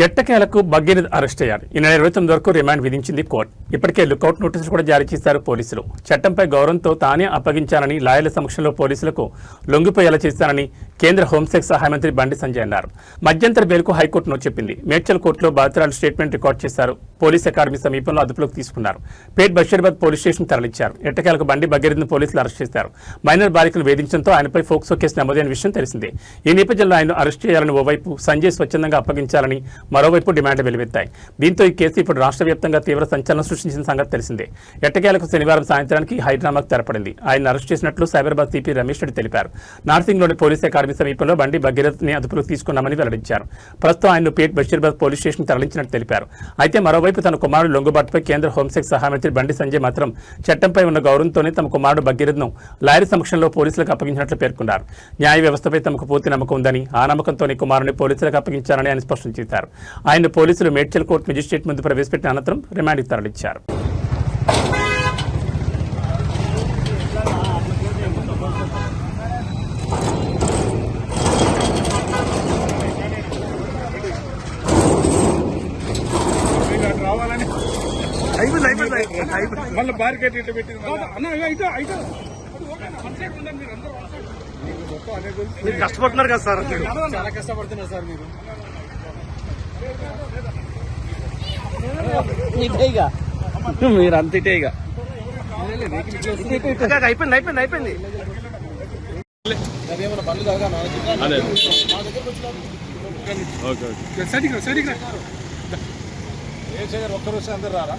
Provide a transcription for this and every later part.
ఎట్టకేలకు భగీరథ్ అరెస్ట్ అయ్యారు. ఈ నెల 29 వరకు రిమాండ్ విధించింది కోర్టు. ఇప్పటికే లుకౌట్ నోటీసులు కూడా జారీ చేశారు పోలీసులు. చట్టంపై గౌరవంతో తానే అప్పగించానని, లాయర్ల సమక్షంలో పోలీసులకు లొంగిపోయేలా చేశానని కేంద్ర హోంశాఖ సహాయ మంత్రి బండి సంజయ్ అన్నారు. మధ్యంతర బెయిల్కు హైకోర్టు నో చెప్పింది. మేడ్చల్ కోర్టులో బాధితురాలు స్టేట్మెంట్ రికార్డు చేశారు. పోలీస్ అకాడమీ సమీపంలో అదుపులోకి తీసుకున్నారు. పేట్ బషీరాబాద్ పోలీస్ స్టేషన్ తరలించారు. ఎట్టకేలకు బండి భగీరథ్ను పోలీసులు అరెస్ట్ చేశారు. మైనర్ బాలికలు వేధించడంతో ఆయనపై ఫోక్సో కేసు నమోదైన విషయం తెలిసిందే. ఈ నేపథ్యంలో ఆయన అరెస్ట్ చేయాలని ఓవైపు, సంజయ్ స్వచ్ఛందంగా అప్పగించాలని మరోవైపు డిమాండ్లు వెలువెత్తాయి. దీంతో ఈ కేసు ఇప్పుడు రాష్ట్ర వ్యాప్తంగా తీవ్ర సంచలనం సృష్టించిన సంగతి తెలిసిందే. ఎట్టకేలకు శనివారం సాయంత్రానికి హైడ్రామాకు తెరపడింది. ఆయన అరెస్ట్ చేసినట్లు సైబరాబాద్ సిపి రమేష్ రెడ్డి తెలిపారు. నార్సింగ్లోని పోలీస్ అకాడమీ సమీపంలో బండి భగీరథ్ని అదుపులోకి తీసుకున్నామని వెల్లడించారు. ప్రస్తుతం ఆయన్ను పేట్ బషీరాబాద్ పోలీస్ స్టేషన్ తరలించినట్టు తెలిపారు. అయితే మరోవైపు తన కుమారుడు లొంగుబాటుపై కేంద్ర హోంశాఖ సహాయ మంత్రి బండి సంజయ్ మాత్రం చట్టంపై ఉన్న గౌరవంతోనే తమ కుమారుడు భగీరథ్ను లాయర్ సమక్షంలో పోలీసులకు అప్పగించినట్లు పేర్కొన్నారు. న్యాయ వ్యవస్థపై తమకు పూర్తి నమ్మకం ఉందని, ఆ నమ్మకంతోనే కుమారుడిని పోలీసులకు అప్పగించారని ఆయన స్పష్టం చేశారు. ఆయన పోలీసులు మేడ్చల్ కోర్టు మెజిస్ట్రేట్ ముందు ప్రవేశపెట్టిన అనంతరం రిమాండ్కి తరలించారు. మీరు కష్టపడుతున్నారు కదా సార్, చాలా కష్టపడుతున్నారు సార్ మీరు. మీరు అంత ఇటే ఇక అయిపోయింది అయిపోయింది అయిపోయింది. అదేమన్నా పనులు కాగా ఒక్కరోజు అందరు రారా?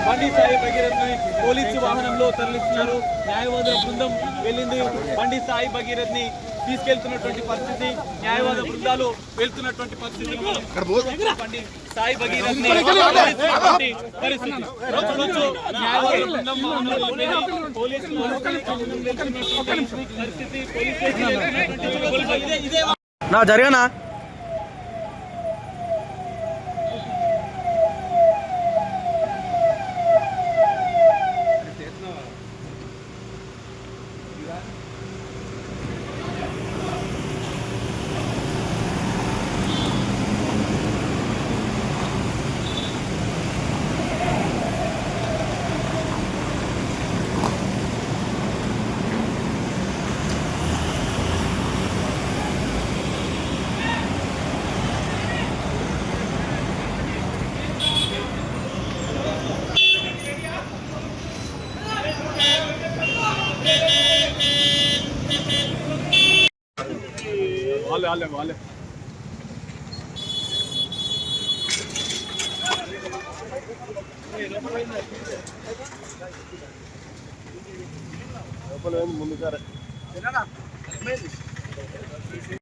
బండి సాయి భగీరథ్ని పోలీసు వాహనంలో తరలిస్తున్నారు. న్యాయవాదుల బృందం వెళ్ళింది. బండి సాయి భగీరథ్ని తీసుకెళ్తున్నటువంటి పరిస్థితి, న్యాయవాద బృందాలు వెళ్తున్నటువంటి పరిస్థితి. బండి సాయి భగీరథ్ని పరిస్థితి రోజు న్యాయవాద బృందం పోలీసులు పరిస్థితి, పోలీసు నా జరగనా వాళ్ళే ముందుగా